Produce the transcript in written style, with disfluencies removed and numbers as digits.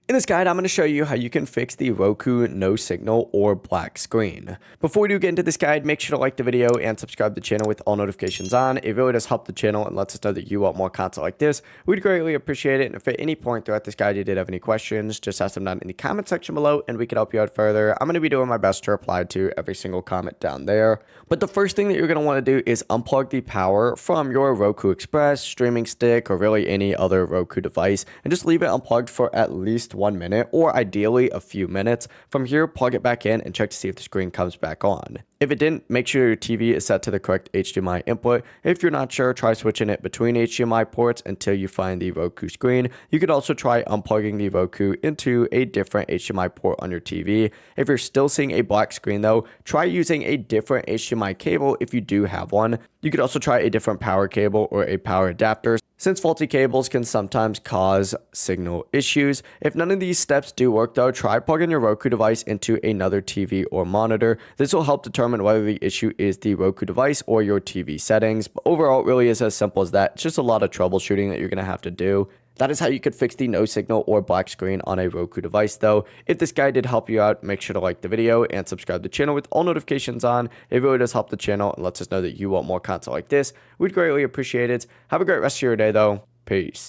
In this guide, I'm going to show you how you can fix the Roku no signal or black screen. Before we do get into this guide, make sure to like the video and subscribe to the channel with all notifications on. It really does help the channel and lets us know that you want more content like this. We'd greatly appreciate it. And if at any point throughout this guide you did have any questions, just ask them down in the comment section below and we can help you out further. I'm going to be doing my best to reply to every single comment down there. But the first thing that you're going to want to do is unplug the power from your Roku Express, streaming stick, or really any other Roku device, and just leave it unplugged for at least 1 minute, or ideally a few minutes. From here, plug it back in and check to see if the screen comes back on. If it didn't, make sure your TV is set to the correct HDMI input. If you're not sure, try switching it between HDMI ports until you find the Roku screen. You could also try unplugging the Roku into a different HDMI port on your TV. If you're still seeing a black screen though, try using a different HDMI cable if you do have one. You could also try a different power cable or a power adapter, since faulty cables can sometimes cause signal issues. If none of these steps do work though, try plugging your Roku device into another TV or monitor. This will help determine whether the issue is the Roku device or your TV settings. But overall, it really is as simple as that. It's just a lot of troubleshooting that you're going to have to do. That is how you could fix the no signal or black screen on a Roku device though. If this guide did help you out, make sure to like the video and subscribe to the channel with all notifications on. It really does help the channel and lets us know that you want more content like this. We'd greatly appreciate it. Have a great rest of your day though. Peace.